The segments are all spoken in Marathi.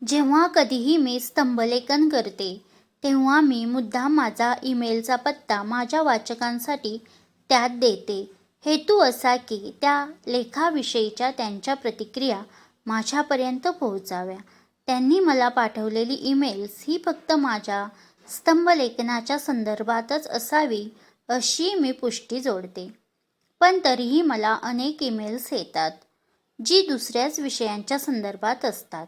जेव्हा कधीही मी स्तंभलेखन करते, तेव्हा मी मुद्दाम माझा ईमेलचा पत्ता माझ्या वाचकांसाठी त्यात देते. हेतू असा की त्या लेखाविषयीच्या त्यांच्या प्रतिक्रिया माझ्यापर्यंत पोहोचाव्या. त्यांनी मला पाठवलेली ईमेल्स ही फक्त माझ्या स्तंभलेखनाच्या संदर्भातच असावी अशी मी पुष्टी जोडते. पण तरीही मला अनेक ईमेल्स येतात, जी दुसऱ्याच विषयांच्या संदर्भात असतात.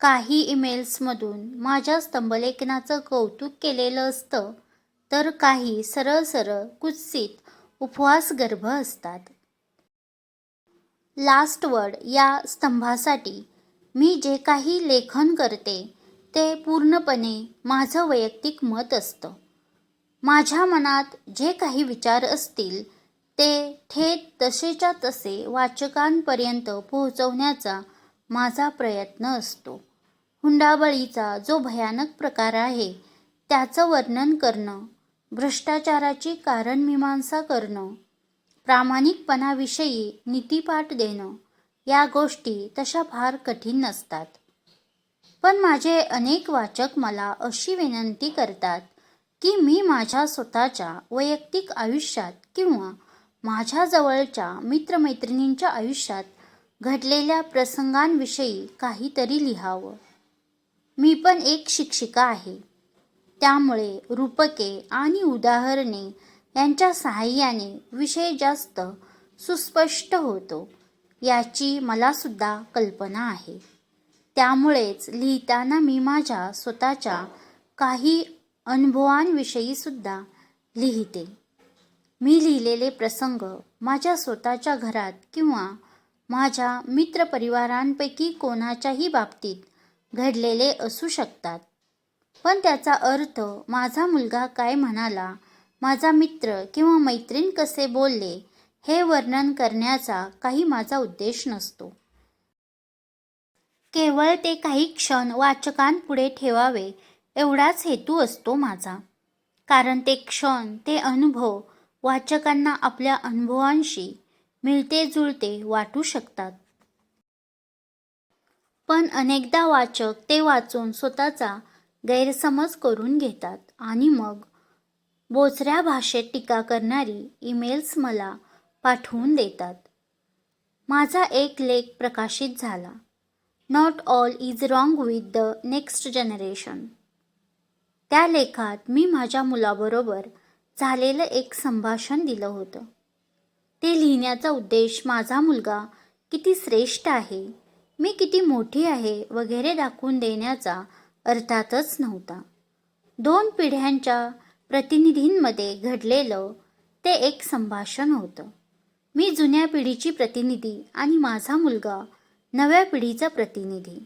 काही ईमेल्समधून माझ्या स्तंभलेखनाचं कौतुक केलेलं असतं, तर काही सरळ सरळ कुत्सित उपहासगर्भ असतात. लास्ट वर्ड या स्तंभासाठी मी जे काही लेखन करते ते पूर्णपणे माझं वैयक्तिक मत असतं. माझ्या मनात जे काही विचार असतील ते थेट तसेच्या तसे वाचकांपर्यंत पोहोचवण्याचा माझा प्रयत्न असतो. हुंडाबळीचा जो भयानक प्रकार आहे त्याचं वर्णन करणं, भ्रष्टाचाराची कारणमीमांसा करणं, प्रामाणिकपणाविषयी नीतिपाठ देणं, या गोष्टी तशा फार कठीण नसतात. पण माझे अनेक वाचक मला अशी विनंती करतात की मी माझ्या स्वतःच्या वैयक्तिक आयुष्यात किंवा माझ्या जवळच्या मित्रमैत्रिणींच्या आयुष्यात घडलेल्या प्रसंगांविषयी काहीतरी लिहावं. मी पण एक शिक्षिका आहे, त्यामुळे रूपके आणि उदाहरणे यांच्या सहाय्याने विषय जास्त सुस्पष्ट होतो याची मलासुद्धा कल्पना आहे. त्यामुळेच लिहिताना मी माझ्या स्वतःच्या काही अनुभवांविषयीसुद्धा लिहिते. मी लिहिलेले प्रसंग माझ्या स्वतःच्या घरात किंवा माझ्या मित्रपरिवारांपैकी कोणाच्याही बाबतीत घडलेले असू शकतात. पण त्याचा अर्थ माझा मुलगा काय म्हणाला, माझा मित्र किंवा मैत्रीण कसे बोलले हे वर्णन करण्याचा काही माझा उद्देश नसतो. केवळ ते काही क्षण वाचकांपुढे ठेवावे एवढाच हेतू असतो माझा. कारण ते क्षण, ते अनुभव वाचकांना आपल्या अनुभवांशी मिळते जुळते वाटू शकतात. पण अनेकदा वाचक ते वाचून स्वतःचा गैरसमज करून घेतात आणि मग बोचऱ्या भाषेत टीका करणारी ईमेल्स मला पाठवून देतात. माझा एक लेख प्रकाशित झाला, not all is wrong with the next generation. त्या लेखात मी माझ्या मुलाबरोबर झालेलं एक संभाषण दिलं होतं. ते लिहिण्याचा उद्देश माझा मुलगा किती श्रेष्ठ आहे, मी किती मोठी आहे वगैरे दाखवून देण्याचा अर्थातच नव्हता. 2 पिढ्यांच्या प्रतिनिधींमध्ये घडलेलं ते एक संभाषण होतं. मी जुन्या पिढीची प्रतिनिधी आणि माझा मुलगा नव्या पिढीचा प्रतिनिधी.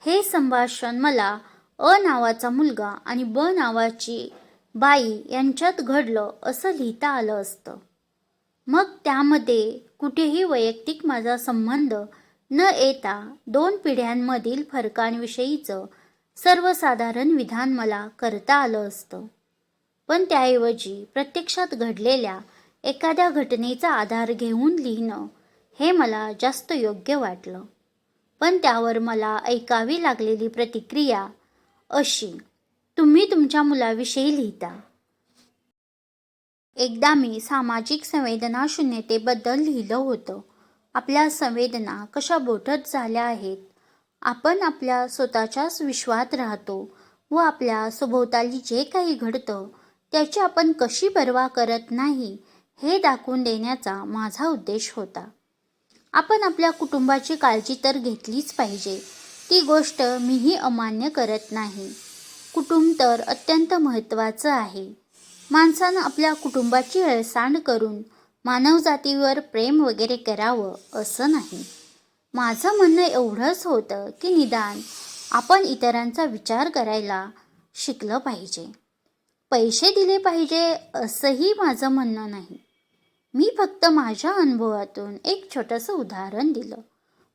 हे संभाषण मला अ नावाचा मुलगा आणि ब नावाची बाई यांच्यात घडलं असं लिहिता आलं असतं. मग त्यामध्ये कुठेही वैयक्तिक माझा संबंध न येता 2 पिढ्यांमधील फरकांविषयीचं सर्वसाधारण विधान मला करता आलं असतं. पण त्याऐवजी प्रत्यक्षात घडलेल्या एखाद्या घटनेचा आधार घेऊन लिहिणं हे मला जास्त योग्य वाटलं. पण त्यावर मला ऐकावी लागलेली प्रतिक्रिया अशी, तुम्ही तुमच्या मुलाविषयी लिहिता. एकदा मी सामाजिक संवेदनाशून्यतेबद्दल लिहिलं होतं. आपल्या संवेदना कशा बोटत झाल्या आहेत. आपण आपल्या स्वतःच्याच विश्वात राहतो व आपल्या सभोवताली जे काही घडतं त्याची आपण कशी पर्वा करत नाही हे दाखवून देण्याचा माझा उद्देश होता. आपण आपल्या कुटुंबाची काळजी तर घेतलीच पाहिजे, ती गोष्ट मीही अमान्य करत नाही. कुटुंब तर अत्यंत महत्त्वाचं आहे. माणसानं आपल्या कुटुंबाची हेळसांड करून मानवजातीवर प्रेम वगैरे करावं असं नाही. माझं म्हणणं एवढंच होतं की निदान आपण इतरांचा विचार करायला शिकलं पाहिजे. पैसे दिले पाहिजे असंही माझं म्हणणं नाही. मी फक्त माझ्या अनुभवातून एक छोटंसं उदाहरण दिलं.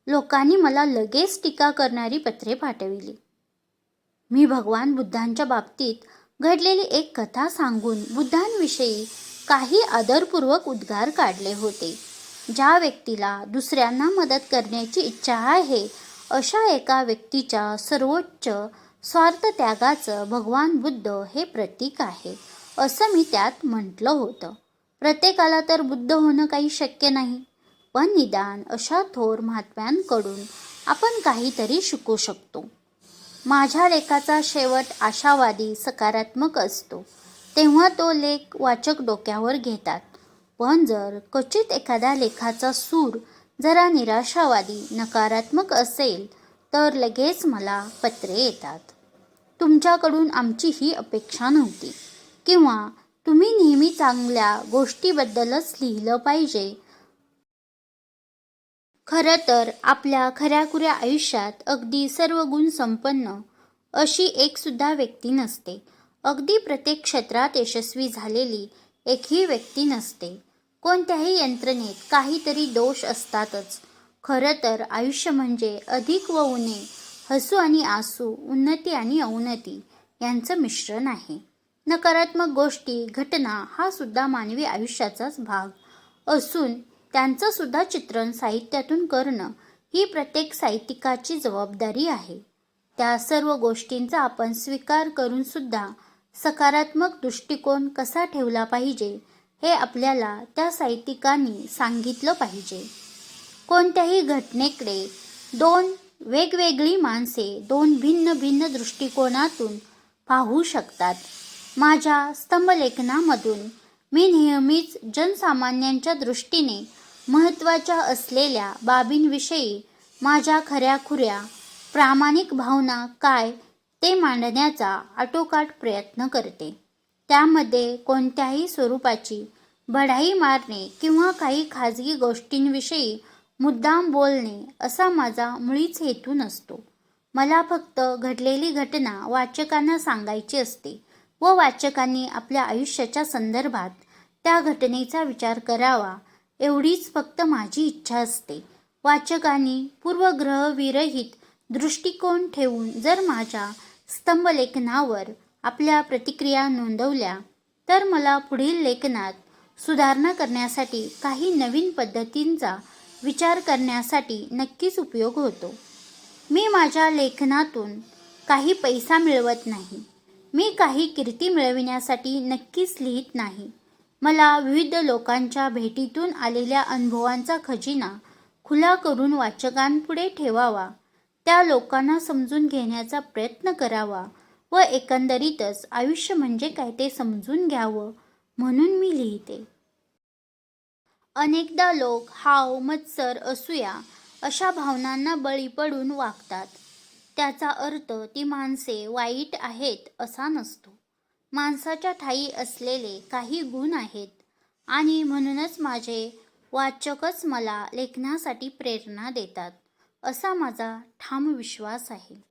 लोकांनी मला लगेच टीका करणारी पत्रे पाठविली. मी भगवान बुद्धांच्या बाबतीत घडलेली एक कथा सांगून बुद्धांविषयी काही आदरपूर्वक उद्गार काढले होते. ज्या व्यक्तीला दुसऱ्यांना मदत करण्याची इच्छा आहे अशा एका व्यक्तीच्या सर्वोच्च स्वार्थत्यागाचं भगवान बुद्ध हे प्रतीक आहे, असं मी त्यात म्हटलं होतं. प्रत्येकाला तर बुद्ध होणं काही शक्य नाही, पण निदान अशा थोर महात्म्यांकडून आपण काहीतरी शिकू शकतो. माझ्या लेखाचा शेवट आशावादी, सकारात्मक असतो, तेव्हा तो लेख वाचक डोक्यावर घेतात. पण जर क्वचित एखाद्या लेखाचा सूर जरा निराशावादी, नकारात्मक असेल तर लगेच मला पत्रे येतात. तुमच्याकडून आमची ही अपेक्षा नव्हती, किंवा तुम्ही नेहमी चांगल्या गोष्टीबद्दलच लिहिलं पाहिजे. खरं तर आपल्या खऱ्याखुऱ्या आयुष्यात अगदी सर्व गुण संपन्न अशी एकसुद्धा व्यक्ती नसते. अगदी प्रत्येक क्षेत्रात यशस्वी झालेली एकही व्यक्ती नसते. कोणत्याही यंत्रणेत काहीतरी दोष असतातच. खरं तर आयुष्य म्हणजे अधिक व उणे, हसू आणि आसू, उन्नती आणि अवनती यांचं मिश्रण आहे. नकारात्मक गोष्टी, घटना हा सुद्धा मानवी आयुष्याचाच भाग असून त्यांचं सुद्धा चित्रण साहित्यातून करणं ही प्रत्येक साहित्यिकाची जबाबदारी आहे. त्या सर्व गोष्टींचा आपण स्वीकार करून सुद्धा सकारात्मक दृष्टिकोन कसा ठेवला पाहिजे हे आपल्याला त्या साहित्यिकांनी सांगितलं पाहिजे. कोणत्याही घटनेकडे दोन वेगवेगळी माणसे दोन भिन्न भिन्न दृष्टिकोनातून पाहू शकतात. माझ्या स्तंभलेखनामधून मी नेहमीच जनसामान्यांच्या दृष्टीने महत्त्वाच्या असलेल्या बाबींविषयी माझ्या खऱ्याखुऱ्या प्रामाणिक भावना काय ते मांडण्याचा आटोकाट प्रयत्न करते. त्यामध्ये कोणत्याही स्वरूपाची बढाई मारणे किंवा काही खाजगी गोष्टींविषयी मुद्दाम बोलणे असा माझा मुळीच हेतू नसतो. मला फक्त घडलेली घटना वाचकांना सांगायची असते व वाचकांनी आपल्या आयुष्याच्या संदर्भात त्या घटनेचा विचार करावा एवढीच फक्त माझी इच्छा असते. वाचकांनी पूर्वग्रहविरहित दृष्टिकोन ठेवून जर माझ्या स्तंभलेखनावर आपल्या प्रतिक्रिया नोंदवल्या तर मला पुढील लेखनात सुधारणा करण्यासाठी, काही नवीन पद्धतींचा विचार करण्यासाठी नक्कीच उपयोग होतो. मी माझ्या लेखनातून काही पैसा मिळवत नाही. मी काही कीर्ती मिळविण्यासाठी नक्कीच लिहित नाही. मला विविध लोकांच्या भेटीतून आलेल्या अनुभवांचा खजिना खुला करून वाचकांपुढे ठेवावा, त्या लोकांना समजून घेण्याचा प्रयत्न करावा व एकंदरीतच आयुष्य म्हणजे काय ते समजून घ्यावं म्हणून मी लिहिते. अनेकदा लोक हाव, मत्सर, असूया अशा भावनांना बळी पडून वागतात. त्याचा अर्थ ती माणसे वाईट आहेत असा नसतो. माणसाच्या ठायी असलेले काही गुण आहेत आणि म्हणूनच माझे वाचकच मला लेखनासाठी प्रेरणा देतात असा माझा ठाम विश्वास आहे.